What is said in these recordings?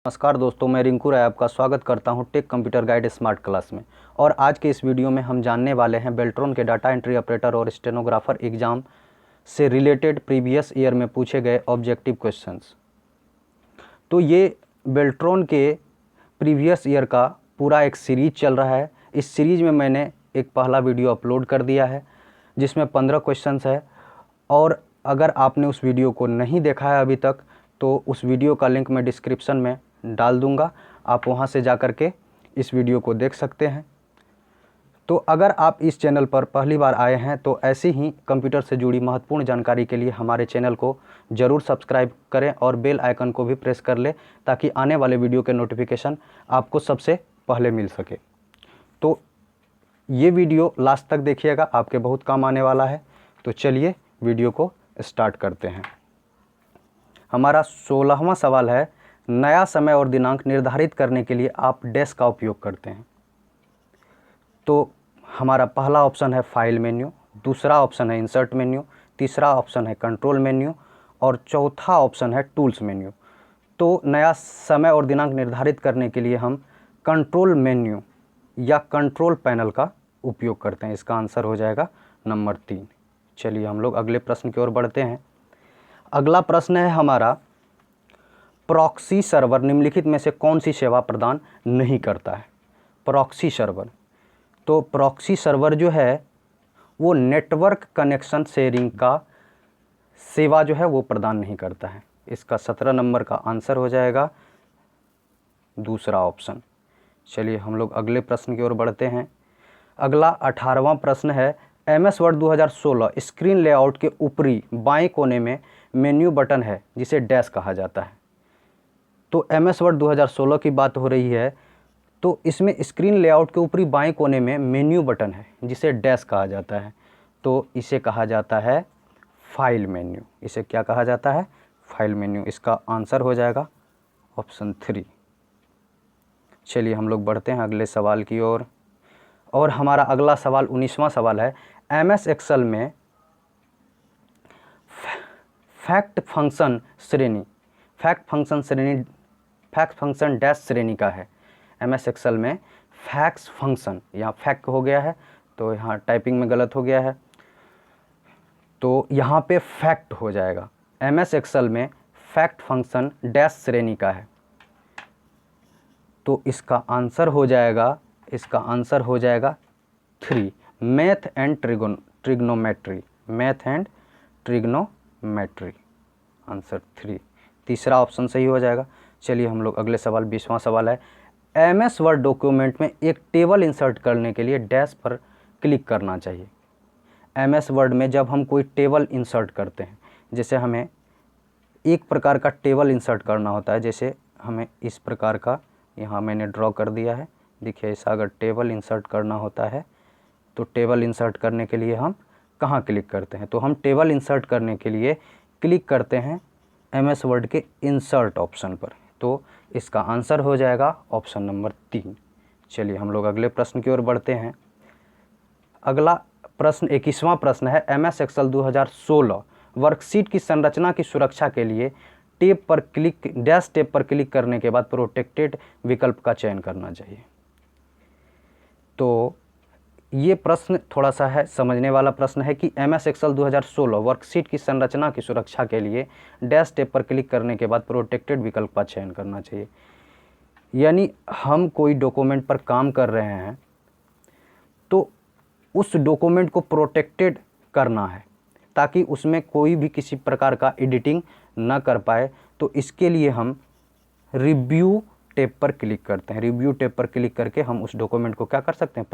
नमस्कार दोस्तों, मैं रिंकू राय आपका स्वागत करता हूं tech computer guide smart class में। और आज के इस वीडियो में हम जानने वाले हैं बेल्ट्रॉन के डाटा एंट्री ऑपरेटर और स्टेनोग्राफर एग्ज़ाम से रिलेटेड प्रीवियस ईयर में पूछे गए ऑब्जेक्टिव क्वेश्चंस। तो ये बेल्ट्रॉन के प्रीवियस ईयर का पूरा एक सीरीज चल रहा है। इस सीरीज में मैंने एक पहला वीडियो अपलोड कर दिया है जिसमें 15 क्वेश्चंस है। और अगर आपने उस वीडियो को नहीं देखा है अभी तक तो उस वीडियो का लिंक मैं डिस्क्रिप्शन में डाल दूंगा, आप वहां से जाकर के इस वीडियो को देख सकते हैं। तो अगर आप इस चैनल पर पहली बार आए हैं तो ऐसी ही कंप्यूटर से जुड़ी महत्वपूर्ण जानकारी के लिए हमारे चैनल को ज़रूर सब्सक्राइब करें और बेल आइकन को भी प्रेस कर लें ताकि आने वाले वीडियो के नोटिफिकेशन आपको सबसे पहले मिल सके। तो ये वीडियो लास्ट तक देखिएगा, आपके बहुत काम आने वाला है। तो चलिए वीडियो को स्टार्ट करते हैं। हमारा 16वां सवाल है, नया समय और दिनांक निर्धारित करने के लिए आप डैश का उपयोग करते हैं। तो हमारा पहला ऑप्शन है फाइल मेन्यू, दूसरा ऑप्शन है इंसर्ट मेन्यू, तीसरा ऑप्शन है कंट्रोल मेन्यू और चौथा ऑप्शन है टूल्स मेन्यू। तो नया समय और दिनांक निर्धारित करने के लिए हम कंट्रोल मेन्यू या कंट्रोल पैनल का उपयोग करते हैं। इसका आंसर हो जाएगा नंबर 3। चलिए हम लोग अगले प्रश्न की ओर बढ़ते हैं। अगला प्रश्न है हमारा, प्रॉक्सी सर्वर निम्नलिखित में से कौन सी सेवा प्रदान नहीं करता है। प्रॉक्सी सर्वर, तो प्रॉक्सी सर्वर जो है वो नेटवर्क कनेक्शन शेयरिंग का सेवा जो है वो प्रदान नहीं करता है। इसका 17 नंबर का आंसर हो जाएगा दूसरा ऑप्शन। चलिए हम लोग अगले प्रश्न की ओर बढ़ते हैं। अगला 18वां प्रश्न है, MS वर्ड 2016 स्क्रीन लेआउट के ऊपरी बाएं कोने में मेन्यू बटन है जिसे डैश कहा जाता है। तो MS वर्ड 2016 की बात हो रही है, तो इसमें स्क्रीन लेआउट के ऊपरी बाएं कोने में मेन्यू बटन है जिसे डैश कहा जाता है। तो इसे कहा जाता है फाइल मेन्यू। इसे क्या कहा जाता है? File menu. इसका आंसर हो जाएगा ऑप्शन 3। चलिए हम लोग बढ़ते हैं अगले सवाल की ओर। और हमारा अगला सवाल 19वां सवाल है, MS एक्सेल में फैक्ट फंक्शन श्रेणी, फैक्ट फंक्शन डैश श्रेणी का है। MS एक्सेल में फैक्स फंक्शन, यहाँ फैक्ट हो गया है तो यहाँ टाइपिंग में गलत हो गया है, तो यहाँ पे फैक्ट हो जाएगा। MS एक्सेल में फैक्ट फंक्शन डैश श्रेणी का है। तो इसका आंसर हो जाएगा 3, math and trigonometry. Math and trigonometry, answer 3, तीसरा ऑप्शन सही हो जाएगा। चलिए हम लोग अगले सवाल 20वां सवाल है, MS वर्ड डॉक्यूमेंट में एक टेबल इंसर्ट करने के लिए डैश पर क्लिक करना चाहिए। MS वर्ड में जब हम कोई टेबल इंसर्ट करते हैं, जैसे हमें एक प्रकार का टेबल इंसर्ट करना होता है, जैसे हमें इस प्रकार का यहाँ मैंने ड्रॉ कर दिया है, देखिए ऐसा अगर टेबल इंसर्ट करना होता है तो टेबल इंसर्ट करने के लिए हम कहाँ क्लिक करते हैं? तो हम टेबल इंसर्ट करने के लिए क्लिक करते हैं MS वर्ड के इंसर्ट ऑप्शन पर। तो इसका आंसर हो जाएगा ऑप्शन नंबर 3। चलिए हम लोग अगले प्रश्न की ओर बढ़ते हैं। अगला प्रश्न 21वां प्रश्न है, MS एक्सेल 2016 वर्कशीट की संरचना की सुरक्षा के लिए डैश टेब पर क्लिक करने के बाद प्रोटेक्टेड विकल्प का चयन करना चाहिए। तो ये प्रश्न थोड़ा सा है समझने वाला प्रश्न है कि MS एक्सेल 2016 वर्कशीट की संरचना की सुरक्षा के लिए डैश टेब पर क्लिक करने के बाद प्रोटेक्टेड विकल्प का चयन करना चाहिए। यानी हम कोई डॉक्यूमेंट पर काम कर रहे हैं तो उस डॉक्यूमेंट को प्रोटेक्टेड करना है ताकि उसमें कोई भी किसी प्रकार का एडिटिंग ना कर पाए। तो इसके लिए हम रिव्यू टैब पर क्लिक करते हैं। रिव्यू टैब पर क्लिक करके हम उस डॉक्यूमेंट को क्या कर सकते हैं?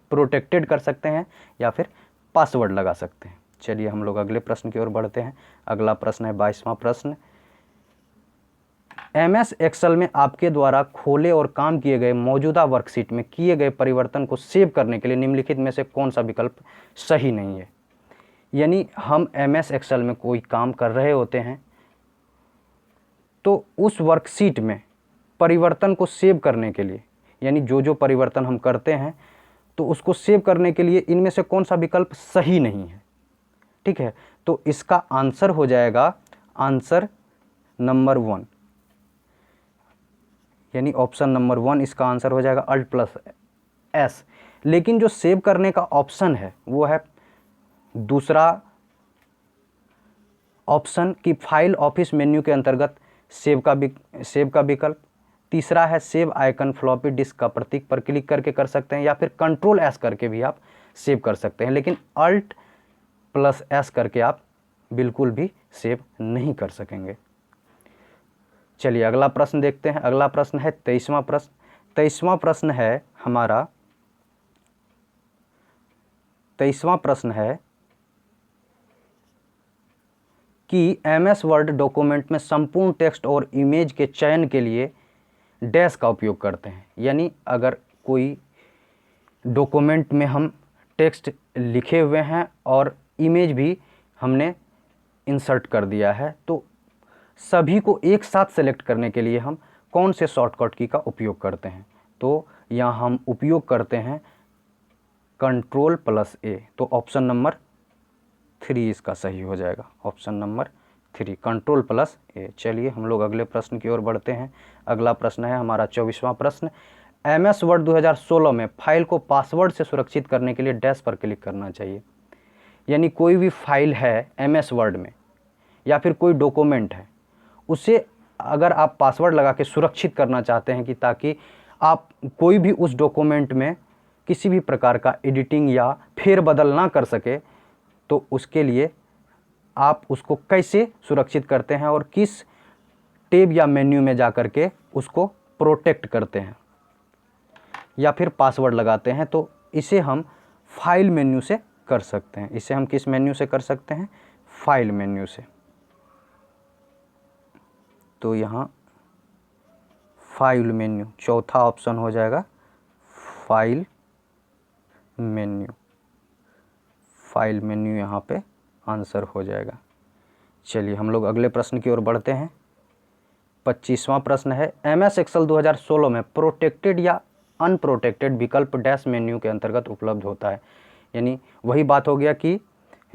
प्रोटेक्टेड कर सकते हैं या फिर पासवर्ड लगा सकते हैं। चलिए हम लोग अगले प्रश्न की ओर बढ़ते हैं। अगला प्रश्न है 22वां प्रश्न, MS एक्सेल में आपके द्वारा खोले और काम किए गए मौजूदा वर्कशीट में किए गए परिवर्तन को सेव करने के लिए निम्नलिखित में से कौन सा विकल्प सही नहीं है। यानी हम MS एक्सेल में कोई काम कर रहे होते हैं तो उस वर्कशीट में परिवर्तन को सेव करने के लिए, यानी जो परिवर्तन हम करते हैं तो उसको सेव करने के लिए इनमें से कौन सा विकल्प सही नहीं है। ठीक है, तो इसका आंसर हो जाएगा आंसर नंबर 1। यानी ऑप्शन नंबर 1 इसका आंसर हो जाएगा अल्ट प्लस एस। लेकिन जो सेव करने का ऑप्शन है वो है दूसरा ऑप्शन की फाइल ऑफिस मेन्यू के अंतर्गत सेव का विकल्प। तीसरा है सेव आइकन फ्लॉपी डिस्क का प्रतीक पर क्लिक करके कर सकते हैं, या फिर कंट्रोल एस करके भी आप सेव कर सकते हैं, लेकिन अल्ट प्लस एस करके आप बिल्कुल भी सेव नहीं कर सकेंगे। चलिए अगला प्रश्न देखते हैं। अगला प्रश्न है 23वां प्रश्न। 23वां प्रश्न है हमारा 23वां प्रश्न है कि एमएस वर्ड डॉक्यूमेंट में संपूर्ण टेक्स्ट और इमेज के चयन के लिए डैश का उपयोग करते हैं। यानी अगर कोई डॉक्यूमेंट में हम टेक्स्ट लिखे हुए हैं और इमेज भी हमने इंसर्ट कर दिया है, तो सभी को एक साथ सेलेक्ट करने के लिए हम कौन से शॉर्टकट की का उपयोग करते हैं? तो यहाँ हम उपयोग करते हैं कंट्रोल प्लस ए। तो ऑप्शन नंबर 3 इसका सही हो जाएगा। ऑप्शन नंबर 3 कंट्रोल प्लस ए। चलिए हम लोग अगले प्रश्न की ओर बढ़ते हैं। अगला प्रश्न है हमारा 24वां प्रश्न। एमएस वर्ड 2016 में फाइल को पासवर्ड से सुरक्षित करने के लिए डैश पर क्लिक करना चाहिए। यानी कोई भी फाइल है एमएस वर्ड में या फिर कोई डॉक्यूमेंट है, उसे अगर आप पासवर्ड लगा के सुरक्षित करना चाहते हैं कि ताकि आप कोई भी उस डॉक्यूमेंट में किसी भी प्रकार का एडिटिंग या फेरबदल ना कर सके, तो उसके लिए आप उसको कैसे सुरक्षित करते हैं और किस टैब या मेन्यू में जा कर के उसको प्रोटेक्ट करते हैं या फिर पासवर्ड लगाते हैं, तो इसे हम फाइल मेन्यू से कर सकते हैं। इसे हम किस मेन्यू से कर सकते हैं? फाइल मेन्यू से। तो यहाँ फाइल मेन्यू चौथा ऑप्शन हो जाएगा, फाइल मेन्यू। फाइल मेन्यू यहाँ पे आंसर हो जाएगा। चलिए हम लोग अगले प्रश्न की ओर बढ़ते हैं। 25वां प्रश्न है एमएस एक्सेल 2016 में प्रोटेक्टेड या अनप्रोटेक्टेड विकल्प डैश मेन्यू के अंतर्गत उपलब्ध होता है। यानी वही बात हो गया कि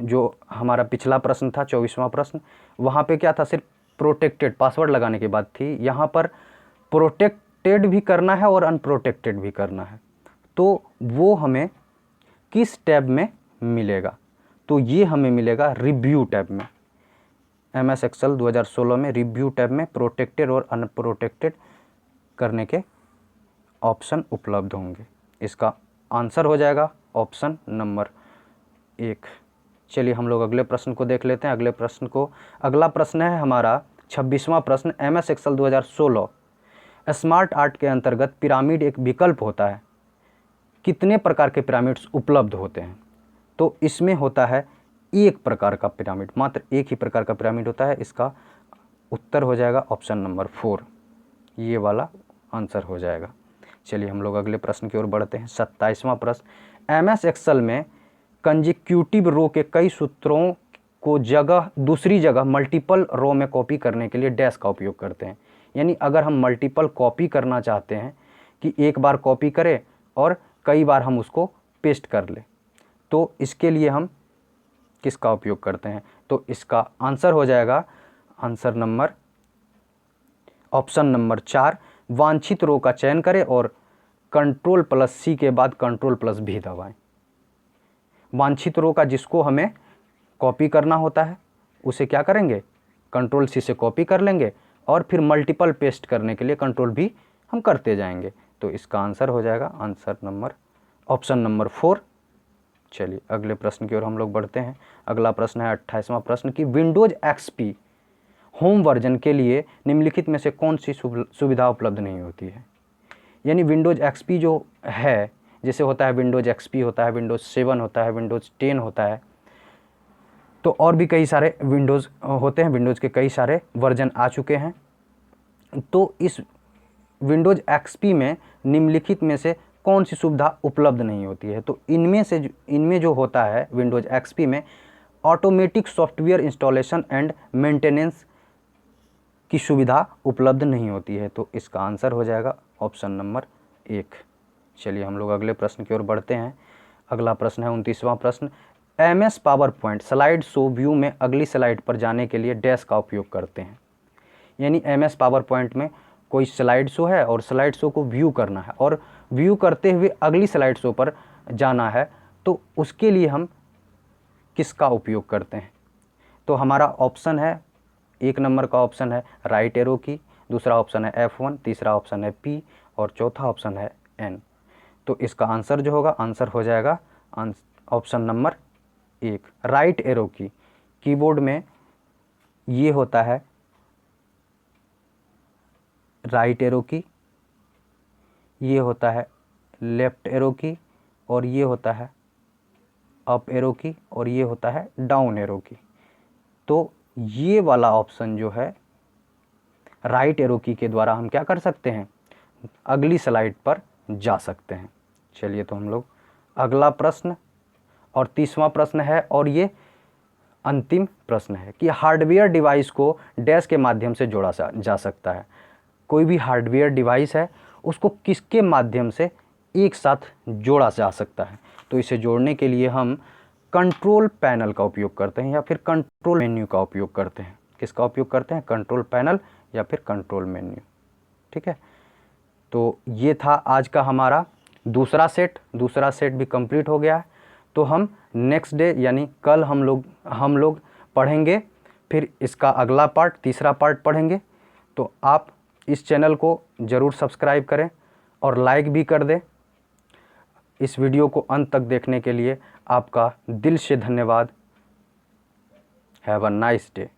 जो हमारा पिछला प्रश्न था 24वां प्रश्न, वहाँ पे क्या था, सिर्फ प्रोटेक्टेड पासवर्ड लगाने की बात थी। यहाँ पर प्रोटेक्टेड भी करना है और अनप्रोटेक्टेड भी करना है, तो वो हमें किस टैब में मिलेगा? तो ये हमें मिलेगा रिव्यू टैब में। एमएस एक्सेल 2016 में रिव्यू टैब में प्रोटेक्टेड और अनप्रोटेक्टेड करने के ऑप्शन उपलब्ध होंगे। इसका आंसर हो जाएगा ऑप्शन नंबर 1। चलिए हम लोग अगले प्रश्न को देख लेते हैं। अगला प्रश्न है हमारा 26वां प्रश्न। एमएस एक्सेल 2016 स्मार्ट आर्ट के अंतर्गत पिरामिड एक विकल्प होता है। कितने प्रकार के पिरामिड्स उपलब्ध होते हैं? तो इसमें होता है एक प्रकार का पिरामिड, मात्र एक ही प्रकार का पिरामिड होता है। इसका उत्तर हो जाएगा ऑप्शन नंबर 4, ये वाला आंसर हो जाएगा। चलिए हम लोग अगले प्रश्न की ओर बढ़ते हैं। 27वां प्रश्न। एमएस एक्सेल में कंजिक्यूटिव रो के कई सूत्रों को दूसरी जगह मल्टीपल रो में कॉपी करने के लिए डैश का उपयोग करते हैं। यानी अगर हम मल्टीपल कॉपी करना चाहते हैं कि एक बार कॉपी करें और कई बार हम उसको पेस्ट कर लें, तो इसके लिए हम किसका उपयोग करते हैं? तो इसका आंसर हो जाएगा ऑप्शन नंबर 4, वांछित रो का चयन करें और कंट्रोल प्लस सी के बाद कंट्रोल प्लस भी दबाएं। वांछित रो का जिसको हमें कॉपी करना होता है उसे क्या करेंगे? कंट्रोल सी से कॉपी कर लेंगे और फिर मल्टीपल पेस्ट करने के लिए कंट्रोल भी हम करते जाएंगे। तो इसका आंसर हो जाएगा ऑप्शन नंबर 4। चलिए अगले प्रश्न की ओर हम लोग बढ़ते हैं। अगला प्रश्न है 28वां प्रश्न की विंडोज़ एक्सपी होम वर्जन के लिए निम्नलिखित में से कौन सी सुविधा उपलब्ध नहीं होती है? यानी विंडोज़ एक्सपी जो है, जैसे होता है विंडोज़ एक्सपी होता है, विंडोज़ 7 होता है, विंडोज़ 10 होता है, तो और भी कई सारे विंडोज़ होते हैं। विंडोज़ के कई सारे वर्जन आ चुके हैं। तो इस विंडोज़ एक्सपी में निम्नलिखित में से कौन सी सुविधा उपलब्ध नहीं होती है? तो इनमें जो होता है विंडोज़ एक्सपी में automatic software installation and maintenance की सुविधा उपलब्ध नहीं होती है। तो इसका आंसर हो जाएगा ऑप्शन नंबर 1। चलिए हम लोग अगले प्रश्न की ओर बढ़ते हैं। अगला प्रश्न है 29वां प्रश्न। MS power point slide show view में अगली स्लाइड पर जाने के लिए डैश का उपयोग करते हैं। यानी एमएस पावर पॉइंट में कोई स्लाइड शो है और स्लाइड शो को व्यू करना है और व्यू करते हुए अगली स्लाइड शो पर जाना है, तो उसके लिए हम किसका उपयोग करते हैं? तो हमारा ऑप्शन है, 1 नंबर का ऑप्शन है राइट एरो की, दूसरा ऑप्शन है F1, तीसरा ऑप्शन है P और चौथा ऑप्शन है N। तो इसका आंसर जो होगा, आंसर हो जाएगा ऑप्शन नंबर 1 राइट एरो की। कीबोर्ड में ये होता है राइट एरो की, ये होता है लेफ्ट एरो की, और ये होता है अप एरो की, और ये होता है डाउन एरो की। तो ये वाला ऑप्शन जो है राइट एरो की के द्वारा हम क्या कर सकते हैं? अगली स्लाइड पर जा सकते हैं। चलिए, तो हम लोग अगला प्रश्न और 30वां प्रश्न है, और ये अंतिम प्रश्न है कि हार्डवेयर डिवाइस को डैश के माध्यम से जोड़ा जा सकता है। कोई भी हार्डवेयर डिवाइस है उसको किसके माध्यम से एक साथ जोड़ा जा सकता है? तो इसे जोड़ने के लिए हम कंट्रोल पैनल का उपयोग करते हैं या फिर कंट्रोल मेन्यू का उपयोग करते हैं। किसका उपयोग करते हैं? कंट्रोल पैनल या फिर कंट्रोल मेन्यू। ठीक है, तो ये था आज का हमारा दूसरा सेट भी कंप्लीट हो गया है। तो हम नेक्स्ट डे यानी कल हम लोग पढ़ेंगे, फिर इसका अगला पार्ट, तीसरा पार्ट पढ़ेंगे। तो आप इस चैनल को ज़रूर सब्सक्राइब करें और लाइक भी कर दें। इस वीडियो को अंत तक देखने के लिए आपका दिल से धन्यवाद। Have a nice day.